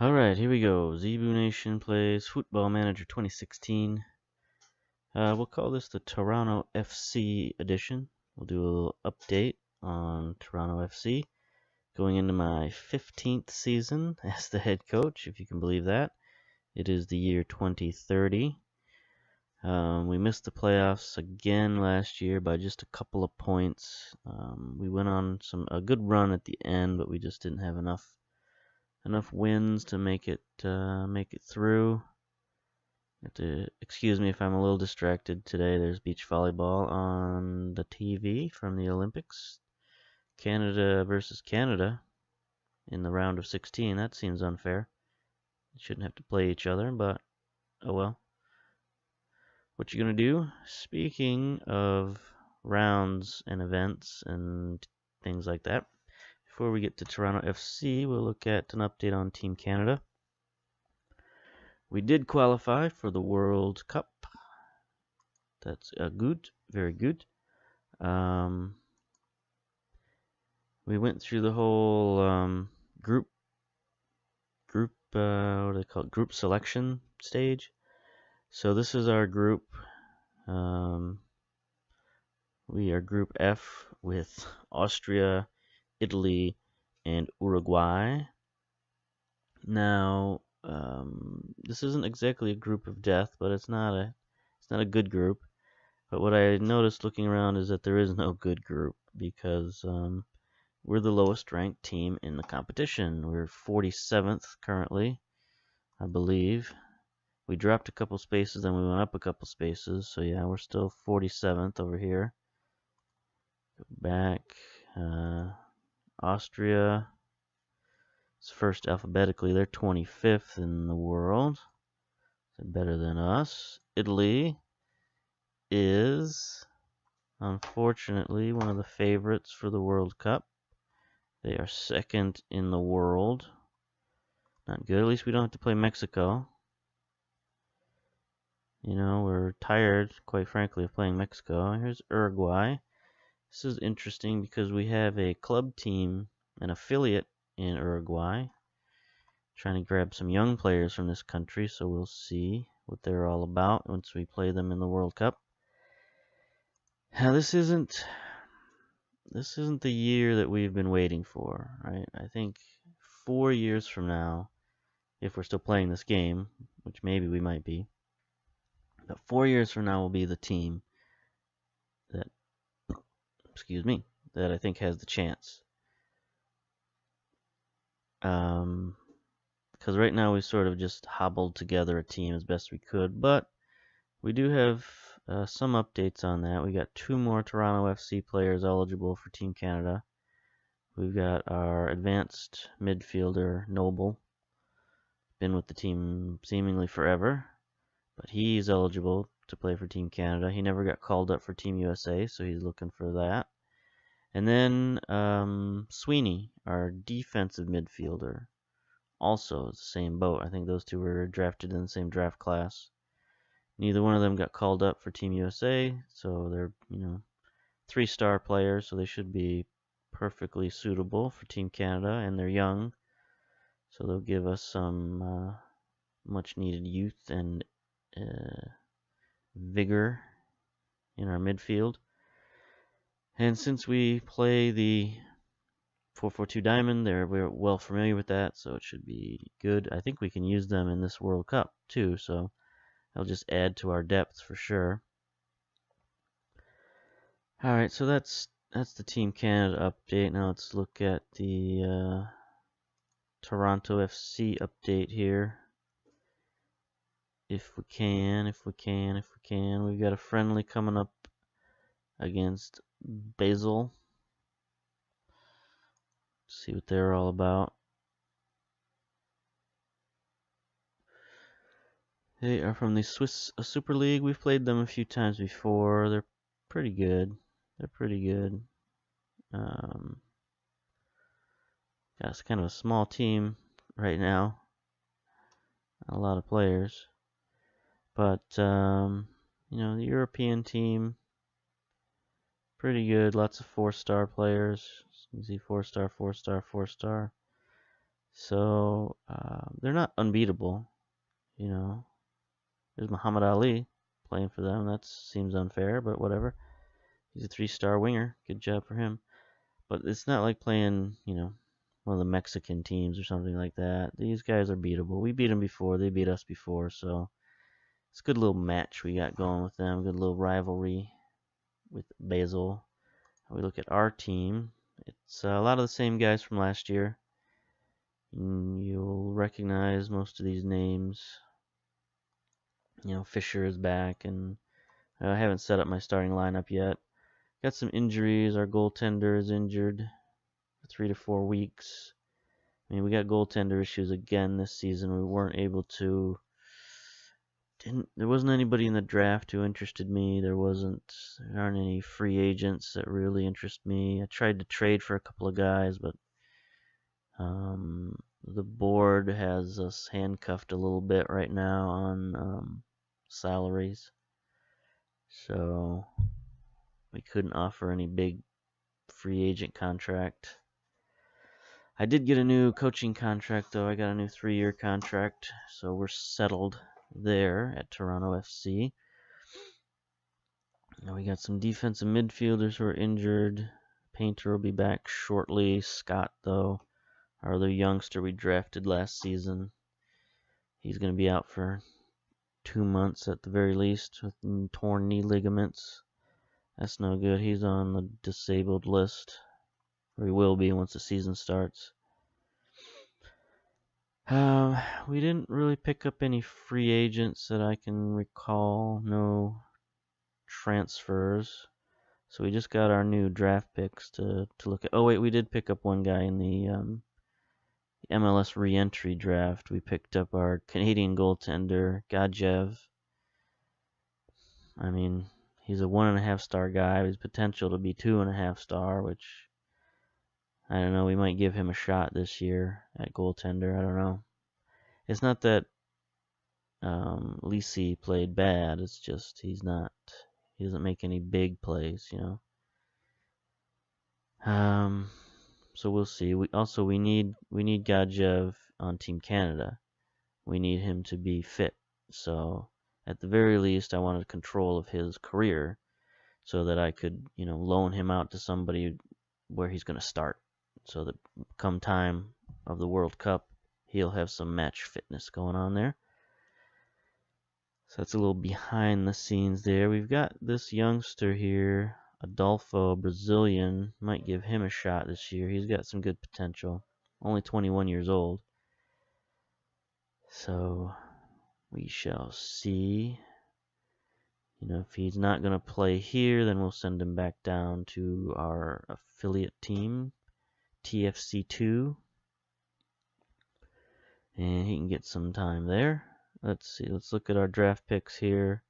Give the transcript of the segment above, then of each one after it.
Alright, here we go. Zebu Nation plays Football Manager 2016. We'll call this the Toronto FC edition. We'll do a little update on Toronto FC. Going into my 15th season as the head coach, if you can believe that. It is the year 2030. We missed the playoffs again last year by just a couple of points. We went on a good run at the end, but we just didn't have enough wins to make it through. You have to excuse me if I'm a little distracted today. There's beach volleyball on the TV from the Olympics. Canada versus Canada in the round of 16. That seems unfair. You shouldn't have to play each other, but oh well. What you gonna do? Speaking of rounds and events and things like that, before we get to Toronto FC, we'll look at an update on Team Canada. We did qualify for the World Cup. That's good, very good. We went through the whole group what do they call it? Group selection stage. So this is our group. We are Group F with Austria, Italy, and Uruguay. Now, this isn't exactly a group of death, but it's not a good group. But what I noticed looking around is that there is no good group because we're the lowest ranked team in the competition. We're 47th currently, I believe. We dropped a couple spaces, then we went up a couple spaces. So yeah, we're still 47th over here. Go back. Austria is first alphabetically. They're 25th in the world. They're better than us. Italy is, unfortunately, one of the favorites for the World Cup. They are second in the world. Not good. At least we don't have to play Mexico. You know, we're tired, quite frankly, of playing Mexico. Here's Uruguay. This is interesting because we have a club team, an affiliate in Uruguay, trying to grab some young players from this country, so we'll see what they're all about once we play them in the World Cup. Now, this isn't the year that we've been waiting for, right? I think 4 years from now, if we're still playing this game, which maybe we might be, but 4 years from now will be the team that, that I think has the chance. Because right now we sort of just hobbled together a team as best we could, but we do have some updates on that. We got 2 more Toronto FC players eligible for Team Canada. We've got our advanced midfielder, Noble, been with the team seemingly forever, but he's eligible to play for Team Canada. He never got called up for Team USA, so he's looking for that. And then Sweeney, our defensive midfielder, also is the same boat. I think those two were drafted in the same draft class. Neither one of them got called up for Team USA, so they're 3-star players, so they should be perfectly suitable for Team Canada, and they're young, so they'll give us some much needed youth and vigor in our midfield. And since we play the 4-4-2 diamond, we're well familiar with that, so it should be good. I think we can use them in this World Cup too, so that'll just add to our depth for sure. Alright, so that's the Team Canada update. Now let's look at the Toronto FC update here. If we can. We've got a friendly coming up against Basel. See what they're all about. They are from the Swiss Super League. We've played them a few times before. They're pretty good. It's kind of a small team right now. Not a lot of players. But, the European team, pretty good. Lots of 4-star players. You can see 4-star, 4-star, 4-star. So they're not unbeatable. You know, there's Muhammad Ali playing for them. That seems unfair, but whatever. He's a 3-star winger. Good job for him. But it's not like playing, one of the Mexican teams or something like that. These guys are beatable. We beat them before. They beat us before. So it's a good little match we got going with them. Good little rivalry with Basel. We look at our team. It's a lot of the same guys from last year. You'll recognize most of these names. Fisher is back, and I haven't set up my starting lineup yet. Got some injuries. Our goaltender is injured for 3 to 4 weeks. I mean, we got goaltender issues again this season. We weren't able to. There wasn't anybody in the draft who interested me. There aren't any free agents that really interest me. I tried to trade for a couple of guys, but the board has us handcuffed a little bit right now on salaries. So we couldn't offer any big free agent contract. I did get a new coaching contract, though. I got a new 3-year contract, so we're settled there at Toronto FC. Now we got some defensive midfielders who are injured. Painter will be back shortly. Scott, though, our other youngster we drafted last season, he's going to be out for 2 months at the very least with torn knee ligaments. That's no good. He's on the disabled list, or he will be once the season starts. We didn't really pick up any free agents that I can recall. No transfers. So we just got our new draft picks to look at. Oh wait, we did pick up one guy in the MLS re-entry draft. We picked up our Canadian goaltender, Gadjev. I mean, he's a 1.5-star guy. His potential to be 2.5-star, which I don't know. We might give him a shot this year at goaltender. I don't know. It's not that Lisi played bad. It's just he doesn't make any big plays, So we'll see. We need Gadjev on Team Canada. We need him to be fit. So at the very least, I wanted control of his career so that I could, loan him out to somebody where he's going to start. So that come time of the World Cup, he'll have some match fitness going on there. So that's a little behind the scenes there. We've got this youngster here, Adolfo, Brazilian. Might give him a shot this year. He's got some good potential. Only 21 years old. So we shall see. If he's not going to play here, then we'll send him back down to our affiliate team, TFC2. And he can get some time there. Let's see. Let's look at our draft picks here.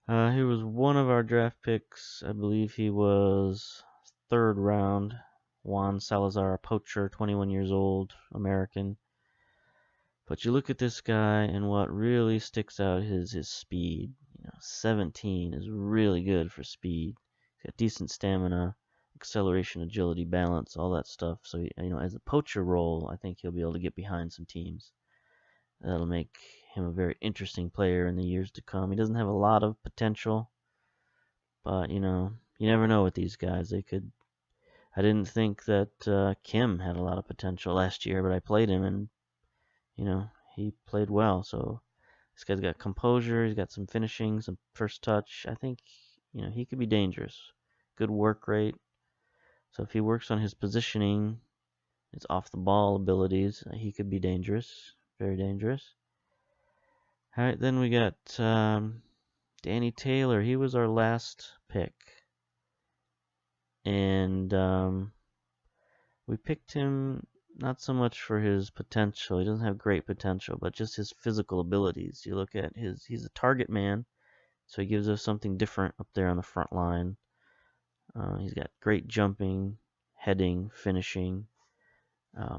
Here was one of our draft picks. I believe he was 3rd round. Juan Salazar, a poacher, 21 years old, American. But you look at this guy, and what really sticks out is his speed. 17 is really good for speed. He's got decent stamina, acceleration, agility, balance, all that stuff. So, as a poacher role, I think he'll be able to get behind some teams. That'll make him a very interesting player in the years to come. He doesn't have a lot of potential, but, you never know with these guys. I didn't think that Kim had a lot of potential last year, but I played him, and, he played well. So this guy's got composure. He's got some finishing, some first touch. I think, he could be dangerous. Good work rate. So if he works on his positioning, his off-the-ball abilities, he could be dangerous. Very dangerous. All right, then we got Danny Taylor. He was our last pick. And we picked him not so much for his potential. He doesn't have great potential, but just his physical abilities. You look at he's a target man, so he gives us something different up there on the front line. He's got great jumping, heading, finishing,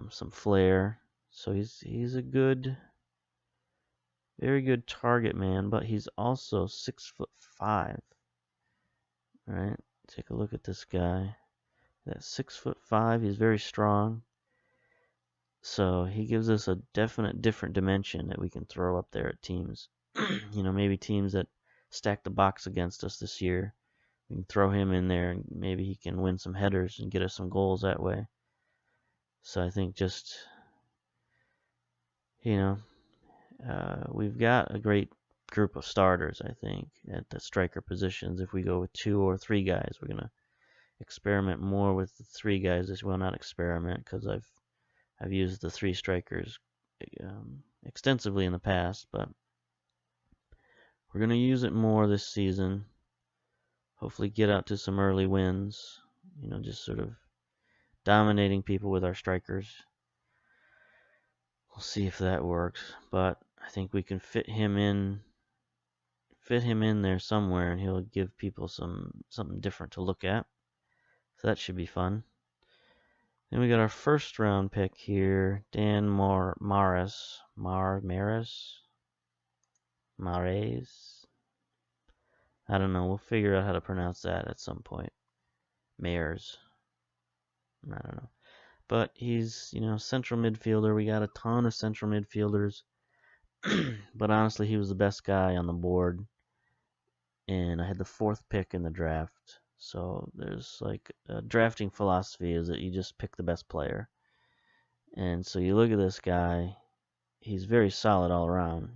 some flair. So he's a good, very good target man, but he's also 6'5". All right, take a look at this guy. That's 6'5". He's very strong. So he gives us a definite different dimension that we can throw up there at teams. Maybe teams that stack the box against us this year. We can throw him in there and maybe he can win some headers and get us some goals that way. So I think just, we've got a great group of starters, I think, at the striker positions. If we go with 2 or 3 guys, we're going to experiment more with the 3 guys. Well, not experiment, because I've used the 3 strikers extensively in the past, but we're going to use it more this season. Hopefully get out to some early wins, just sort of dominating people with our strikers. We'll see if that works, but I think we can fit him in there somewhere, and he'll give people something different to look at. So that should be fun. Then we got our first round pick here, Dan Mares. I don't know. We'll figure out how to pronounce that at some point. Mares. I don't know. But he's, central midfielder. We got a ton of central midfielders. But honestly, he was the best guy on the board. And I had the 4th pick in the draft. So there's like a drafting philosophy is that you just pick the best player. And so you look at this guy. He's very solid all around.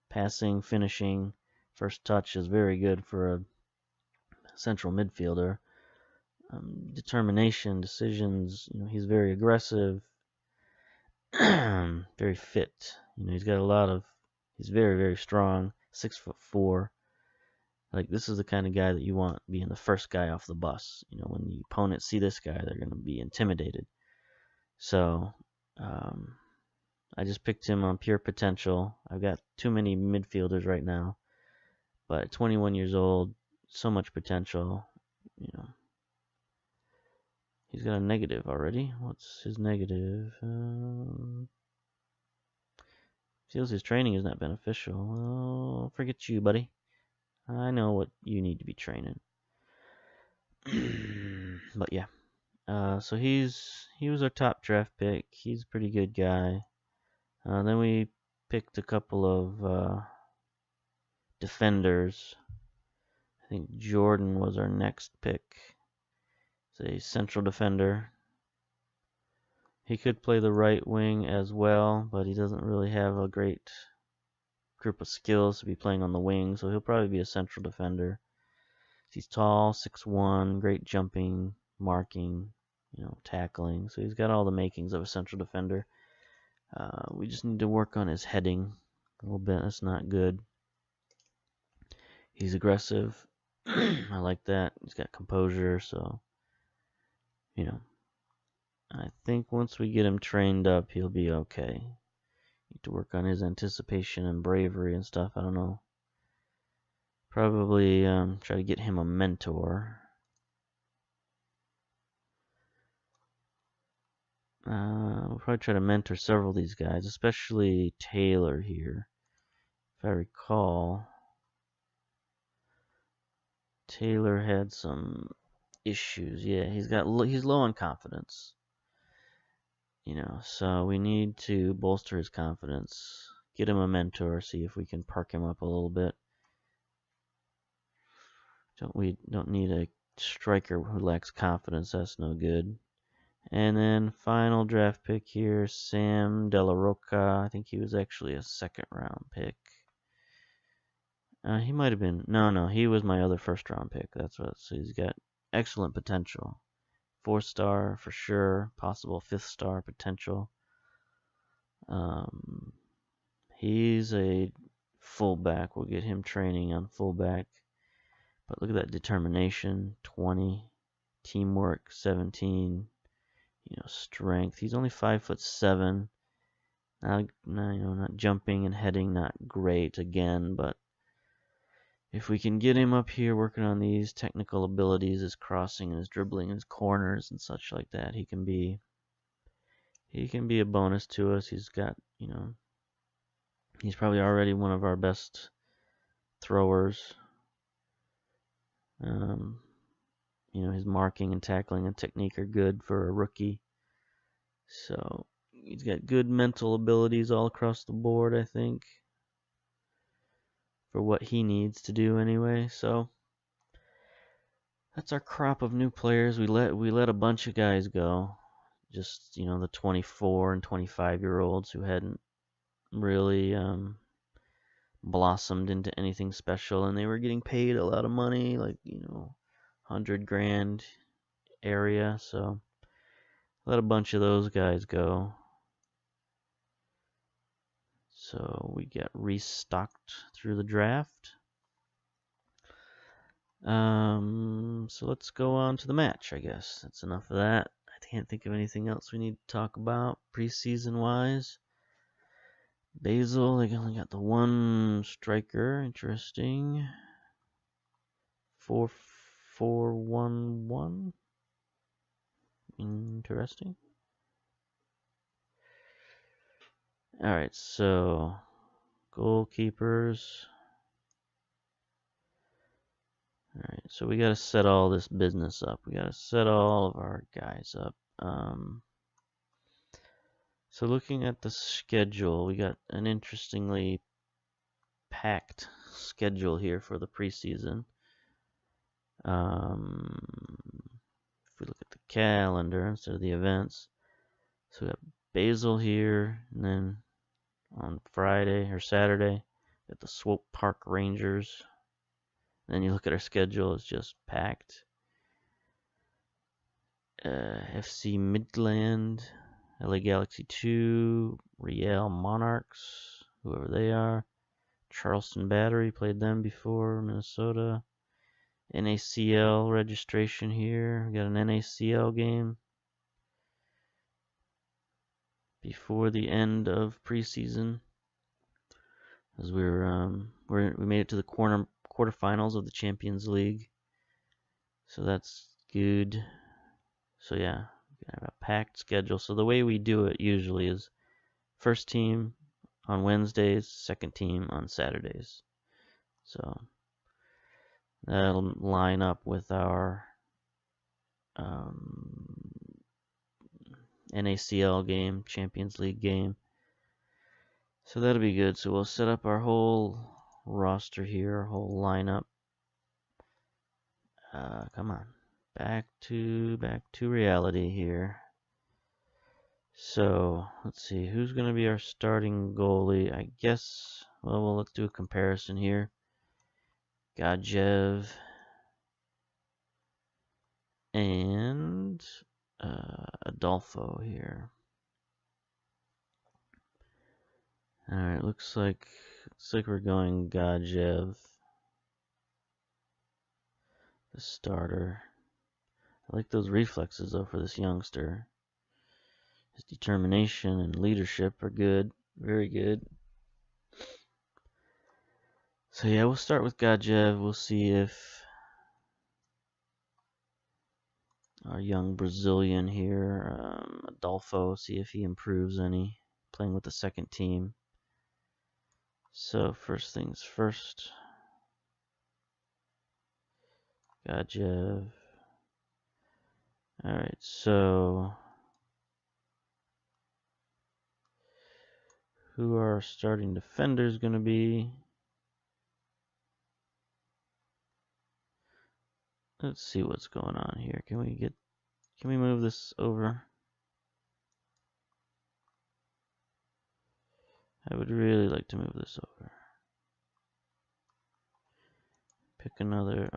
Passing, finishing, first touch is very good for a central midfielder. Determination, decisions, he's very aggressive, very fit. He's very, very strong, 6'4". Like, this is the kind of guy that you want being the first guy off the bus. When the opponents see this guy, they're going to be intimidated. So, I just picked him on pure potential. I've got too many midfielders right now, but 21 years old, so much potential, He's got a negative already. What's his negative? Feels his training is not beneficial. Oh, forget you, buddy. I know what you need to be training. But yeah. So he was our top draft pick. He's a pretty good guy. Then we picked a couple of defenders. I think Jordan was our next pick. A central defender. He could play the right wing as well, but he doesn't really have a great group of skills to be playing on the wing, so he'll probably be a central defender. He's tall, 6'1", great jumping, marking, tackling. So he's got all the makings of a central defender. We just need to work on his heading a little bit. That's not good. He's aggressive. I like that. He's got composure, so I think once we get him trained up, he'll be okay. Need to work on his anticipation and bravery and stuff. I don't know. Probably try to get him a mentor. We'll probably try to mentor several of these guys, especially Taylor here. If I recall, Taylor had some issues. Yeah, he's low on confidence. So we need to bolster his confidence, get him a mentor, see if we can perk him up a little bit. We don't need a striker who lacks confidence. That's no good. And then final draft pick here, Sam De La Roca. I think he was actually a 2nd round pick. He might have been. No, he was my other 1st round pick. So he's got excellent potential. 4-star for sure, possible 5th star potential. He's a fullback. We'll get him training on fullback. But look at that determination, 20, teamwork, 17, strength. He's only 5'7". Not jumping and heading, not great again, but if we can get him up here working on these technical abilities, his crossing and his dribbling, his corners and such like that, he can be a bonus to us. He's got, he's probably already one of our best throwers. His marking and tackling and technique are good for a rookie. So He's got good mental abilities all across the board, I think, for what he needs to do anyway. So that's our crop of new players. We let a bunch of guys go. Just, the 24 and 25-year-olds who hadn't really blossomed into anything special, and they were getting paid a lot of money, like, 100 grand area. So let a bunch of those guys go. So we get restocked through the draft. So let's go on to the match, I guess. That's enough of that. I can't think of anything else we need to talk about preseason wise. Basel, they only got the one striker. Interesting. 4-4-1-1. Interesting. Alright, so goalkeepers. Alright, so we gotta set all this business up. We gotta set all of our guys up. So looking at the schedule, we got an interestingly packed schedule here for the preseason. If we look at the calendar instead of the events, so we got Basel here, and then on Friday or Saturday, we got the Swope Park Rangers. And then you look at our schedule, it's just packed. FC Midland, LA Galaxy 2, Real Monarchs, whoever they are. Charleston Battery, played them before, Minnesota. NACL registration here. We got an NACL game before the end of preseason, as we made it to the quarterfinals of the Champions League. So that's good. So yeah, we have a packed schedule. So the way we do it usually is first team on Wednesdays, second team on Saturdays. So that'll line up with our NACL game, Champions League game. So that'll be good. So we'll set up our whole roster here, our whole lineup. Come on. Back to reality here. So let's see, who's going to be our starting goalie? I guess, well, let's do a comparison here. Gajev and Adolfo here. All right, looks like we're going Gajev, the starter. I like those reflexes though for this youngster. His determination and leadership are good, very good. So yeah, we'll start with Gajev. We'll see if our young Brazilian here, Adolfo, see if he improves any, playing with the second team. So first things first, Gajev. Alright, so who are our starting defenders going to be? Let's see what's going on here. Can we move this over? I would really like to move this over. Pick another,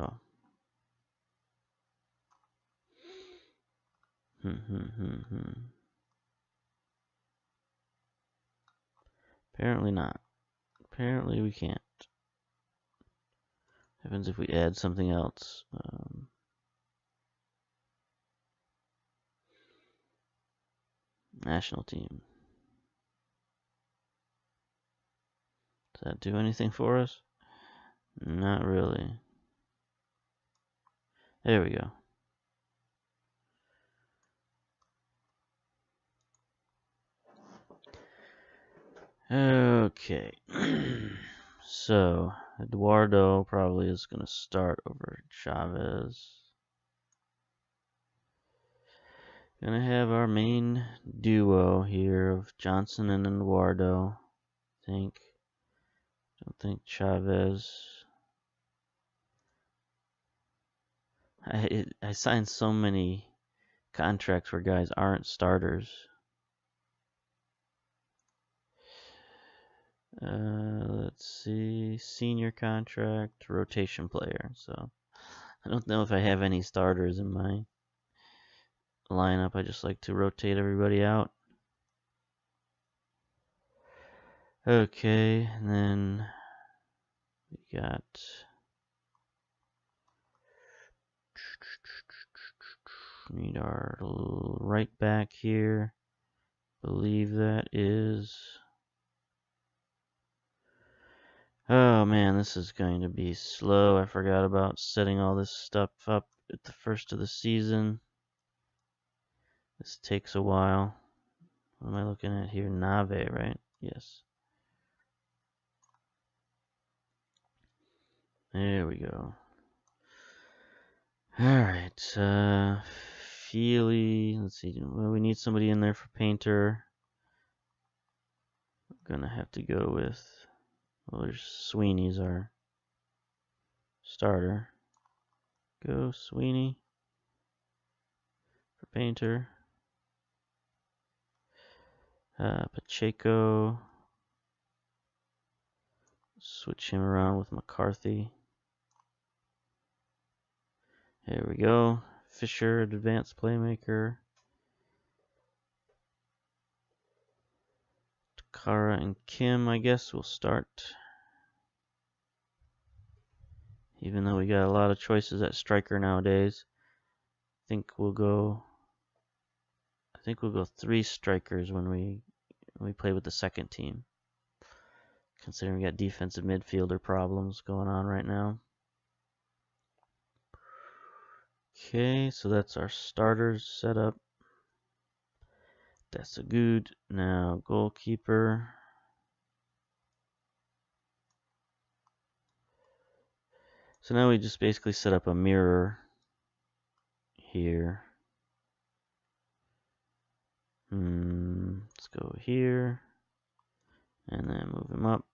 Apparently not. Apparently we can't. What happens if we add something else? National team. Does that do anything for us? Not really. There we go. Okay. So, Eduardo probably is going to start over Chavez. Gonna have our main duo here of Johnson and Eduardo. Don't think Chavez. I signed so many contracts where guys aren't starters. Let's see, senior contract, rotation player. So I don't know if I have any starters in my lineup. I just like to rotate everybody out. Okay, and then we got need our right back here. Believe that is. Oh man, this is going to be slow. I forgot about setting all this stuff up at the first of the season. This takes a while. What am I looking at here? Nave, right? Yes. There we go. Alright, Feely, let's see, well, we need somebody in there for Painter. We're gonna have to go with, well, there's Sweeney's our starter. Go Sweeney for Painter. Pacheco, switch him around with McCarthy. There we go. Fisher, advanced playmaker. Takara and Kim, I guess, will start. Even though we got a lot of choices at striker nowadays, I think we'll go 3 strikers when we play with the second team. Considering we got defensive midfielder problems going on right now. Okay, so that's our starters set up. That's a good. Now goalkeeper. So now we just basically set up a mirror here. Let's go here and then move him up.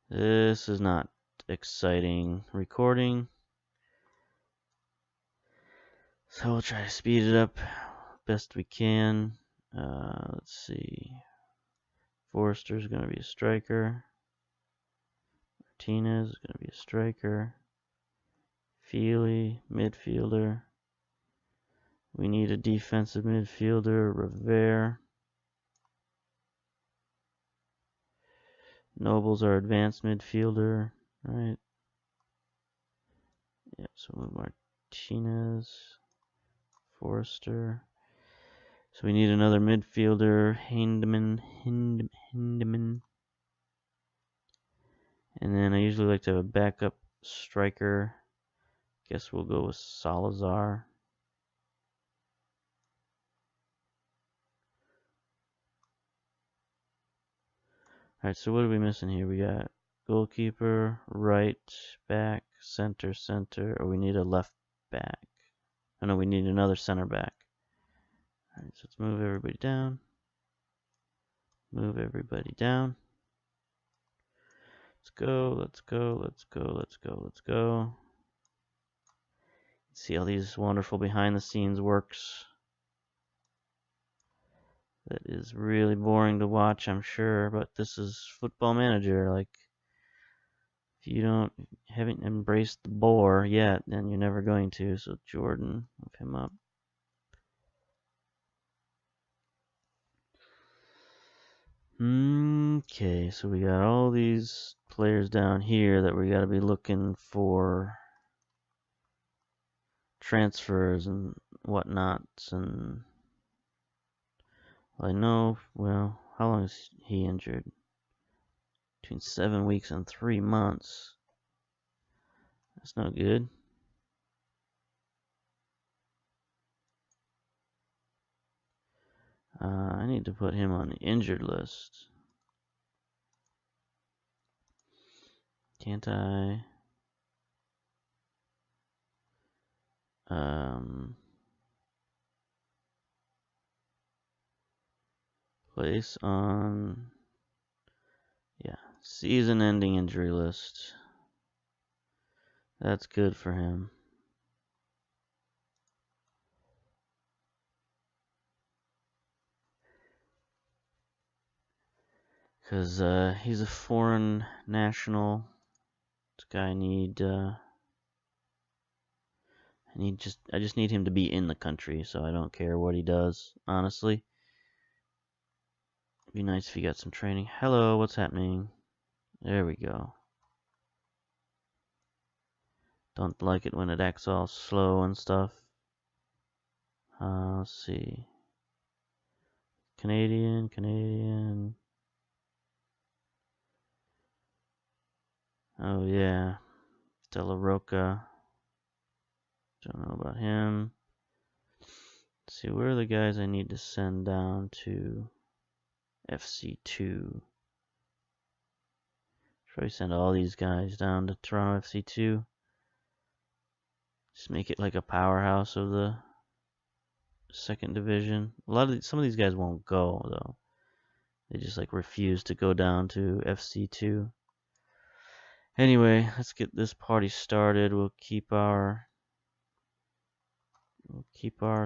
This is not exciting recording, so we'll try to speed it up best we can. Let's see. Forrester's going to be a striker. Martinez is going to be a striker. Feely, midfielder. We need a defensive midfielder. Rivera. Noble's our advanced midfielder, right? Yeah, so move Martinez. Forrester. So we need another midfielder. Hindeman. And then I usually like to have a backup striker. Guess we'll go with Salazar. Alright, so what are we missing here? We got goalkeeper, right back, center. Or we need a left back. Oh no, we need another center back. Alright, so let's move everybody down. Move everybody down. Let's go. See all these wonderful behind the scenes works. That is really boring to watch, I'm sure, but this is Football Manager. Like, if you haven't embraced the bore yet, then you're never going to. So Jordan, move him up. Okay, so we got all these players down here that we got to be looking for transfers and whatnots. And I know, well, how long is he injured? Between 7 weeks and 3 months. That's no good. I need to put him on the injured list. Can't I? place on, yeah, season-ending injury list. That's good for him. Because he's a foreign national. This guy I just need him to be in the country, so I don't care what he does, honestly. It'd be nice if he got some training. Hello, what's happening? There we go. Don't like it when it acts all slow and stuff. Let's see. Canadian. Oh yeah, Stella Roca. Don't know about him. Let's see, where are the guys I need to send down to FC2? Probably send all these guys down to Toronto FC2. Just make it like a powerhouse of the second division. Some of these guys won't go though. They just like refuse to go down to FC2. Anyway, let's get this party started. We'll keep our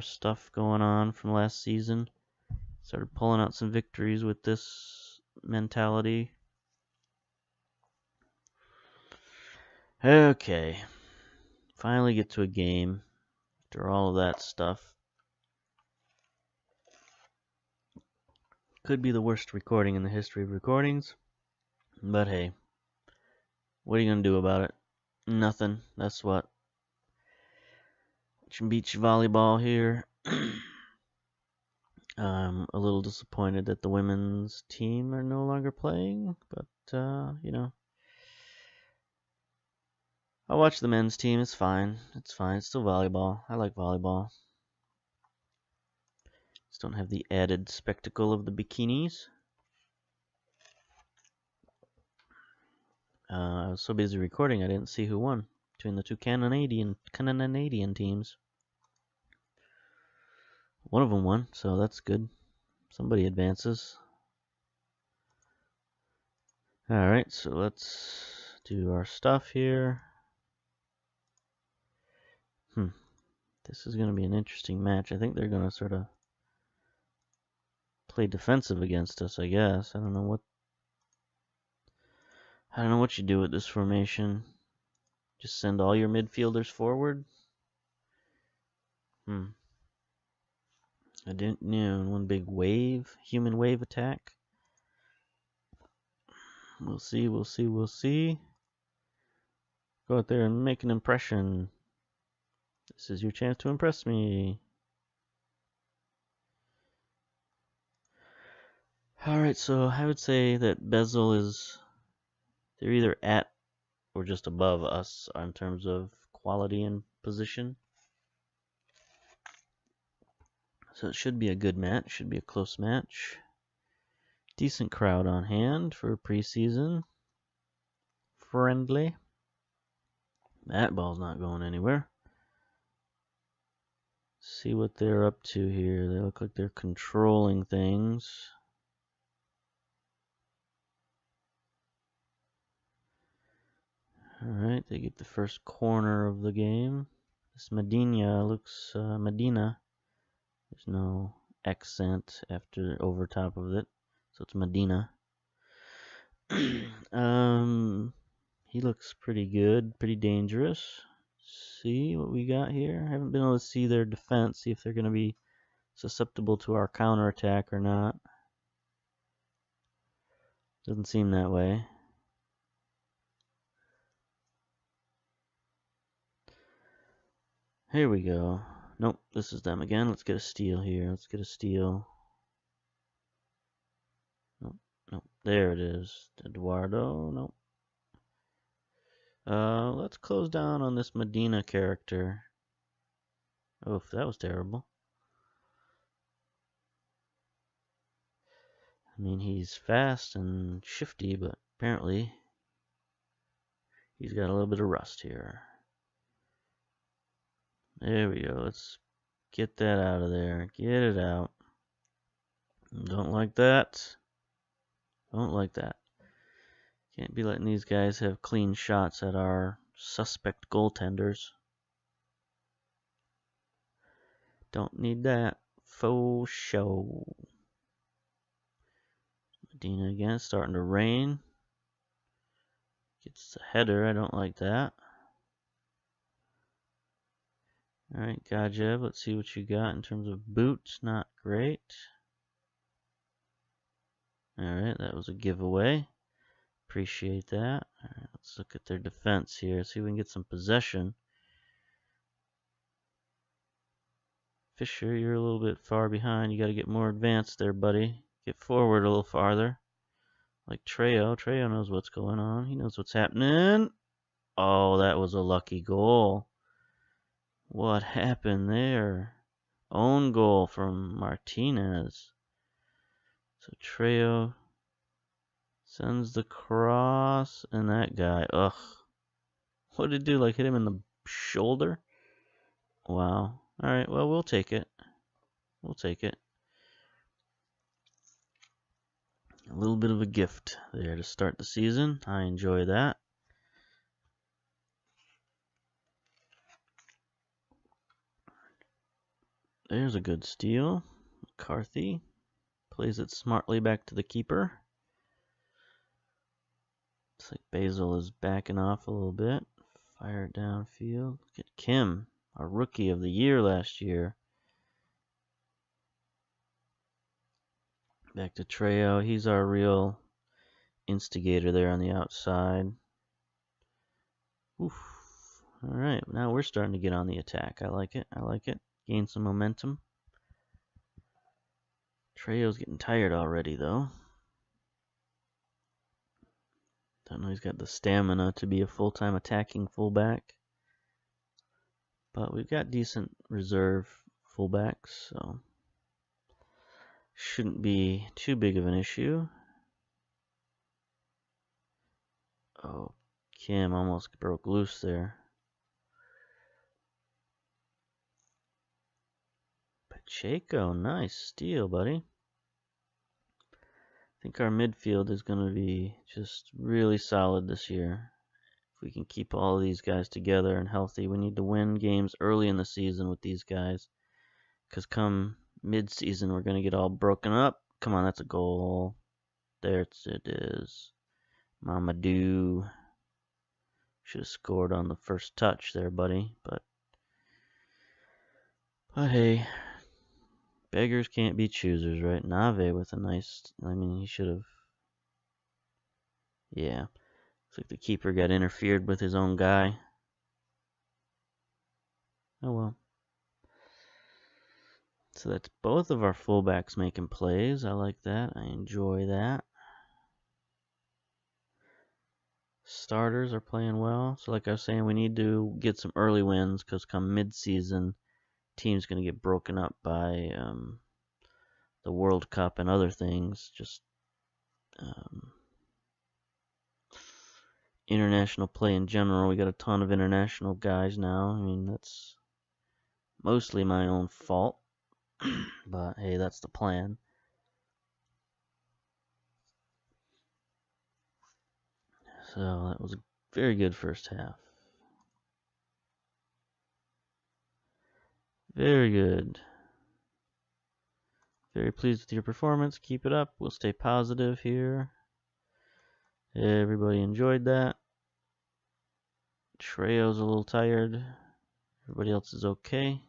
stuff going on from last season. Started pulling out some victories with this mentality. Okay. Finally get to a game after all of that stuff. Could be the worst recording in the history of recordings. But hey, what are you going to do about it? Nothing. That's what. Beach volleyball here. I'm a little disappointed that the women's team are no longer playing, but, you know. I'll watch the men's team. It's fine. It's fine. It's still volleyball. I like volleyball. Just don't have the added spectacle of the bikinis. I was so busy recording, I didn't see who won between the two Canadian teams. One of them won, so that's good. Somebody advances. Alright, so let's do our stuff here. This is going to be an interesting match. I think they're going to sort of play defensive against us, I guess. I don't know what you do with this formation. Just send all your midfielders forward? I didn't know. One big wave, human wave attack. We'll see. Go out there and make an impression. This is your chance to impress me. Alright, so I would say that Basel they're either at or just above us in terms of quality and position. So it should be a good match, should be a close match. Decent crowd on hand for preseason friendly. That ball's not going anywhere. See what they're up to here. They look like they're controlling things. Alright, they get the first corner of the game. This Medina looks Medina. There's no accent over top of it, so it's Medina. He looks pretty good, pretty dangerous. See what we got here. I haven't been able to see their defense, see if they're going to be susceptible to our counterattack or not. Doesn't seem that way. Here we go. Nope, this is them again. Let's get a steal here. Let's get a steal. Nope. There it is. Eduardo. Nope. Let's close down on this Medina character. Oh, that was terrible. I mean, he's fast and shifty, but apparently he's got a little bit of rust here. There we go. Let's get that out of there. Get it out. Don't like that. Don't like that. Can't be letting these guys have clean shots at our suspect goaltenders. Don't need that. Faux show. Medina again, starting to rain. Gets the header, I don't like that. Alright, Gajev, let's see what you got in terms of boots. Not great. Alright, that was a giveaway. Appreciate that. Alright, let's look at their defense here. See if we can get some possession. Fisher, you're a little bit far behind. You got to get more advanced there, buddy. Get forward a little farther. Like Trejo. Trejo knows what's going on. He knows what's happening. Oh, that was a lucky goal. What happened there? Own goal from Martinez. So Trejo sends the cross, and that guy, ugh. What did it do? Like hit him in the shoulder? Wow. Alright, well, we'll take it. We'll take it. A little bit of a gift there to start the season. I enjoy that. There's a good steal. McCarthy plays it smartly back to the keeper. Looks like Basel is backing off a little bit. Fire it downfield. Look at Kim, our rookie of the year last year. Back to Trejo. He's our real instigator there on the outside. Oof. Alright, now we're starting to get on the attack. I like it. I like it. Gain some momentum. Trejo's getting tired already, though. Don't know he's got the stamina to be a full-time attacking fullback. But we've got decent reserve fullbacks, so shouldn't be too big of an issue. Oh, Kim almost broke loose there. Pacheco, nice steal, buddy. I think our midfield is going to be just really solid this year. If we can keep all of these guys together and healthy, we need to win games early in the season with these guys. Because come mid-season, we're going to get all broken up. Come on, that's a goal. There it is. Mamadou. Should have scored on the first touch there, buddy. But hey, beggars can't be choosers, right? Nave with a nice, I mean, he should have, yeah. Looks like the keeper got interfered with his own guy. Oh well. So that's both of our fullbacks making plays. I like that. I enjoy that. Starters are playing well. So like I was saying, we need to get some early wins because come mid-season, team's going to get broken up by the World Cup and other things. Just international play in general. We got a ton of international guys now. I mean, that's mostly my own fault. But hey, that's the plan. So that was a very good first half. Very good. Very pleased with your performance. Keep it up. We'll stay positive here. Everybody enjoyed that. Trejo's a little tired. Everybody else is okay.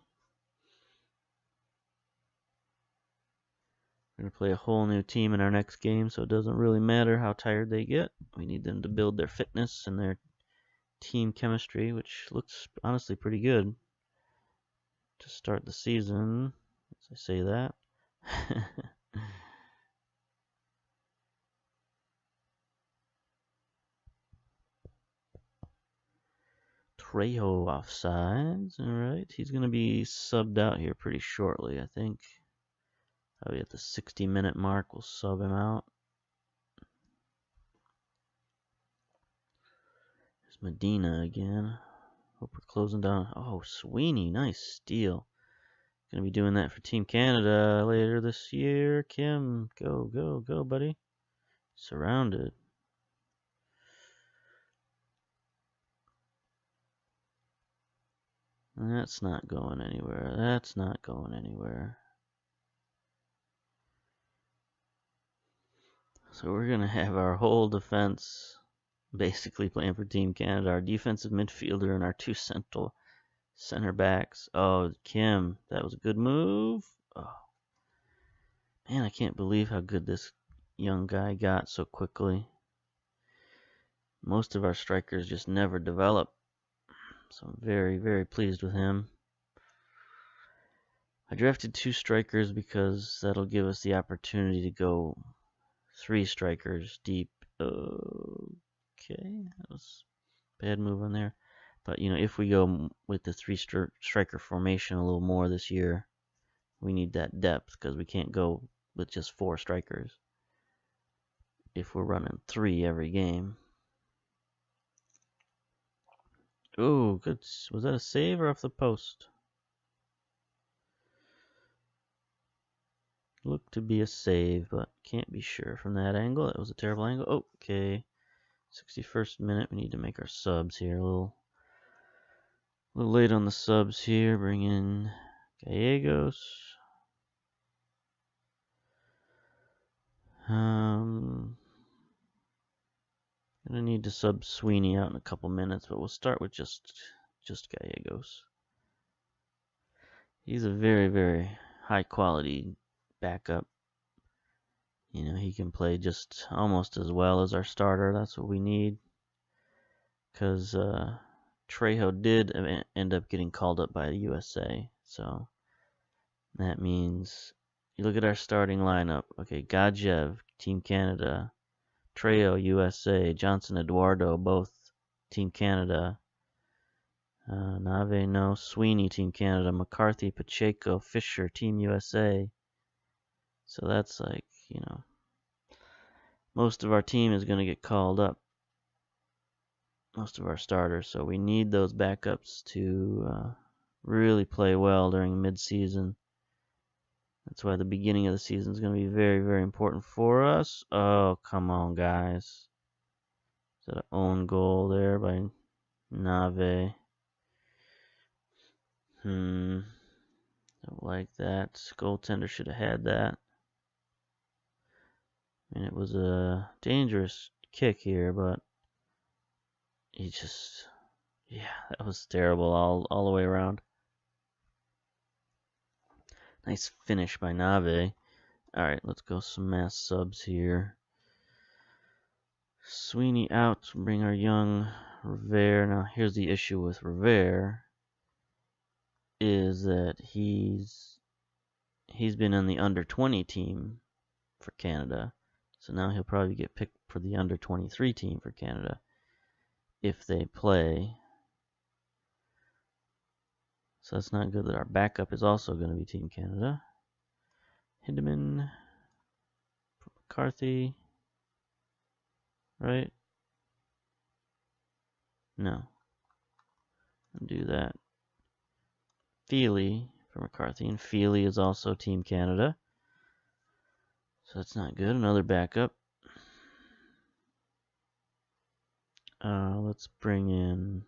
We're going to play a whole new team in our next game, so it doesn't really matter how tired they get. We need them to build their fitness and their team chemistry, which looks honestly pretty good to start the season, as I say that. Trejo offsides. Alright, he's going to be subbed out here pretty shortly, I think. Probably at the 60-minute mark, we'll sub him out. There's Medina again. Hope we're closing down. Oh, Sweeney, nice steal. Gonna be doing that for Team Canada later this year. Kim, go, go, go, buddy. Surrounded. That's not going anywhere. That's not going anywhere. So we're going to have our whole defense basically playing for Team Canada. Our defensive midfielder and our two center backs. Oh, Kim, that was a good move. Oh, man, I can't believe how good this young guy got so quickly. Most of our strikers just never develop. So I'm very, very pleased with him. I drafted 2 strikers because that'll give us the opportunity to go 3 strikers deep. Okay, that was a bad move on there. But, if we go with the 3 striker formation a little more this year, we need that depth because we can't go with just 4 strikers if we're running 3 every game. Oh, good. Was that a save or off the post? Looked to be a save, but can't be sure from that angle. That was a terrible angle. Okay. 61st minute. We need to make our subs here. A little late on the subs here. Bring in Gallegos. Gonna need to sub Sweeney out in a couple minutes, but we'll start with just Gallegos. He's a very, very high quality backup. He can play just almost as well as our starter. That's what we need. Because Trejo did end up getting called up by the USA. So that means you look at our starting lineup. Okay, Gadjev, Team Canada. Trejo, USA. Johnson, Eduardo, both Team Canada. Nave, no. Sweeney, Team Canada. McCarthy, Pacheco, Fisher, Team USA. So that's like, most of our team is going to get called up. Most of our starters. So we need those backups to really play well during mid-season. That's why the beginning of the season is going to be very, very important for us. Oh, come on, guys. Is that an own goal there by Nave? Don't like that. Goaltender should have had that. And it was a dangerous kick here, but he just, that was terrible all the way around. Nice finish by Nave. Alright, let's go some mass subs here. Sweeney out, bring our young Revere. Now, here's the issue with Revere, is that he's been on the under-20 team for Canada. So now he'll probably get picked for the under-23 team for Canada if they play. So that's not good that our backup is also going to be Team Canada. Hindeman, McCarthy, right? No. Undo that. Feely for McCarthy, and Feely is also Team Canada. So that's not good. Another backup. Let's bring in...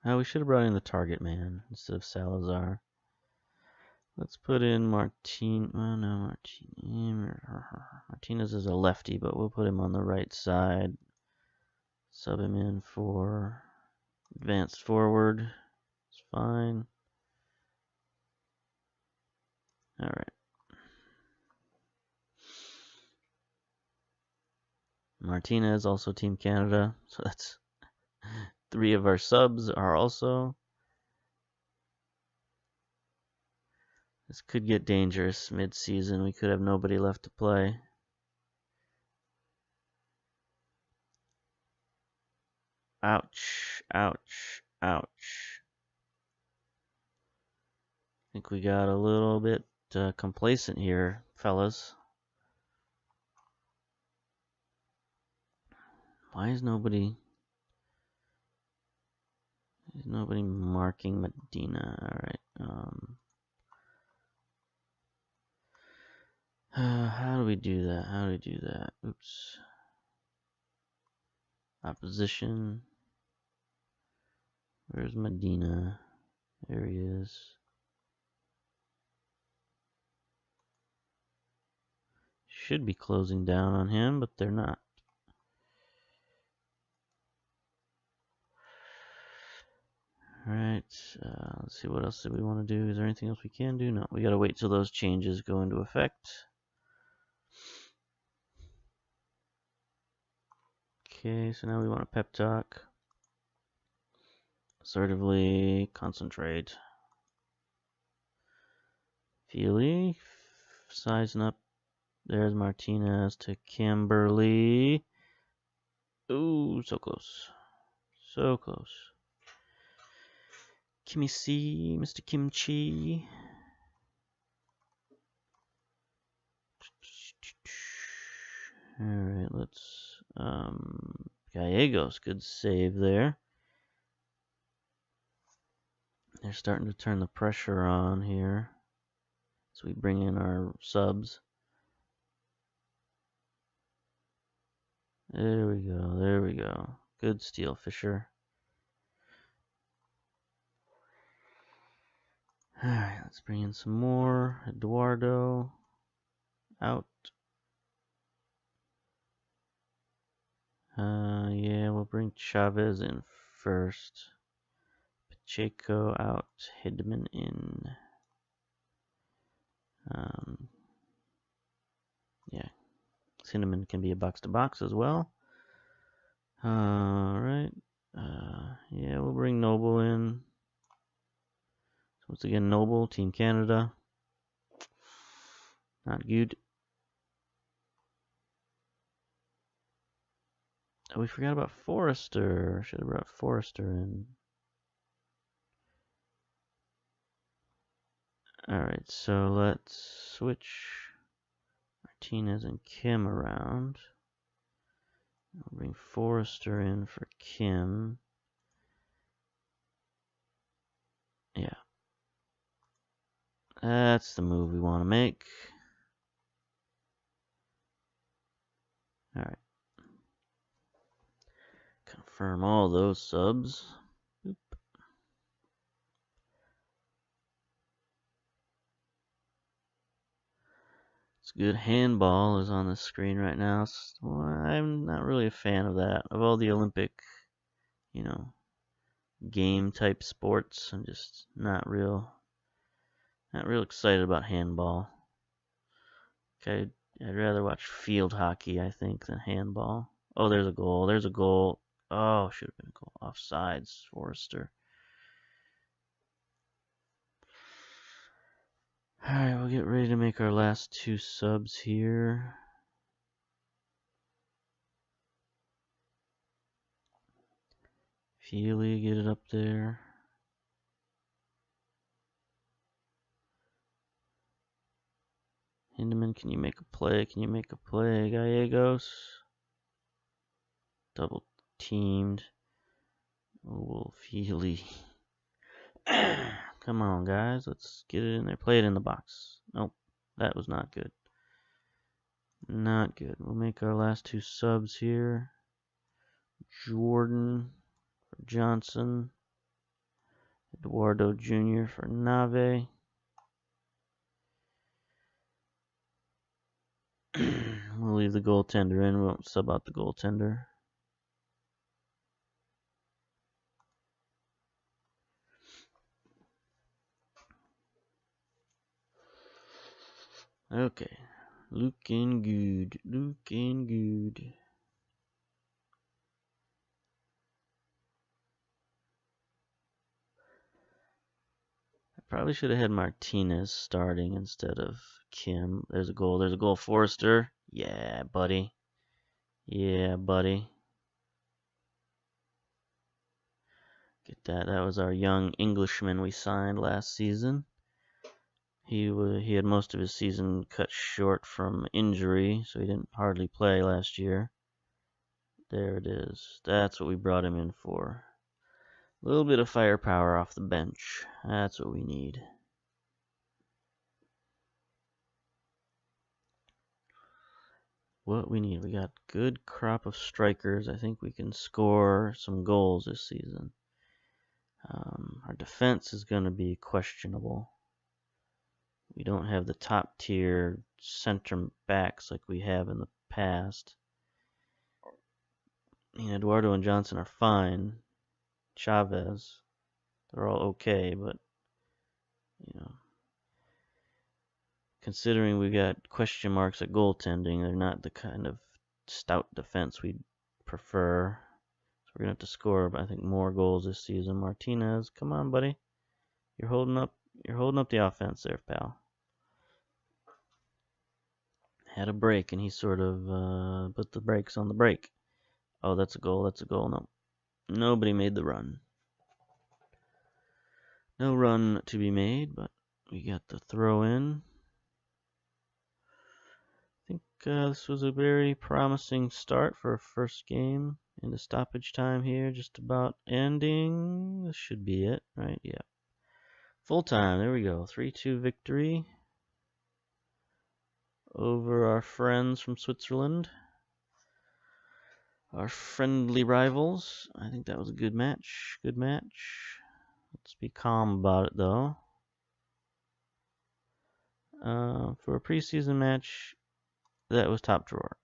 Oh, we should have brought in the target man instead of Salazar. Let's put in Martinez is a lefty, but we'll put him on the right side. Sub him in for advanced forward. It's fine. Alright. Martinez, also Team Canada. So that's 3 of our subs are also. This could get dangerous mid-season. We could have nobody left to play. Ouch, ouch, ouch. I think we got a little bit complacent here, fellas. Why is nobody... There's nobody marking Medina. Alright. How do we do that? Oops. Opposition. Where's Medina? There he is. Should be closing down on him, but they're not. Alright, let's see, what else do we want to do? Is there anything else we can do? No, we gotta wait till those changes go into effect. Okay, so now we want a pep talk. Assertively concentrate. Feely, sizing up. There's Martinez to Kimberly. Ooh, so close. So close. Kimmy C, Mr. Kimchi. Alright, let's Gallegos, good save there. They're starting to turn the pressure on here. So we bring in our subs. There we go, there we go. Good steal, Fisher. Alright, let's bring in some more. Eduardo. Out. Yeah, we'll bring Chavez in first. Pacheco out. Hidman in. Yeah. Cinnamon can be a box-to-box as well. Alright. Yeah, we'll bring Noble in. So once again, Noble, Team Canada. Not good. Oh, we forgot about Forrester. Should have brought Forrester in. Alright, so let's switch Martinez and Kim around. I'll bring Forrester in for Kim. Yeah. That's the move we want to make. Alright. Confirm all those subs. Oop. It's good. Handball is on the screen right now. Well, I'm not really a fan of that. Of all the Olympic, game type sports, I'm just not real excited about handball. Okay, I'd rather watch field hockey, I think, than handball. Oh, there's a goal. There's a goal. Oh, should have been a goal. Offsides, Forrester. Alright, we'll get ready to make our last two subs here. Feely, get it up there. Hindeman, can you make a play? Can you make a play? Gallegos. Double teamed. Oh, Feely. Come on, guys. Let's get it in there. Play it in the box. Nope. That was not good. Not good. We'll make our last two subs here. Jordan for Johnson. Eduardo Jr. for Nave. We'll leave the goaltender in. We won't sub out the goaltender. Okay. Looking good. Looking good. I probably should have had Martinez starting instead of Kim. There's a goal. There's a goal. Forrester. Yeah, buddy. Yeah, buddy. Get that. That was our young Englishman we signed last season. He had most of his season cut short from injury, so he didn't hardly play last year. There it is. That's what we brought him in for. A little bit of firepower off the bench. That's what we need. We got good crop of strikers. I think we can score some goals this season. Our defense is going to be questionable. We don't have the top tier center backs like we have in the past. Eduardo and Johnson are fine. Chavez, they're all okay, but considering we got question marks at goaltending, they're not the kind of stout defense we'd prefer. So we're gonna have to score, I think, more goals this season. Martinez, come on, buddy, you're holding up the offense there, pal. Had a break and he sort of put the brakes on the brake. Oh, that's a goal. No, nobody made the run. No run to be made, but we got the throw in. I think this was a very promising start for a first game into stoppage time here. Just about ending. This should be it, right? Yeah. Full time. There we go. 3-2 victory over our friends from Switzerland. Our friendly rivals. I think that was a good match. Good match. Let's be calm about it, though. For a preseason match, that was top drawer.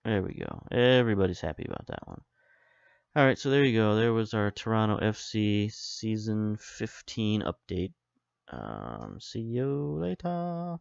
There we go. Everybody's happy about that one. Alright, so there you go. There was our Toronto FC Season 15 update. See you later.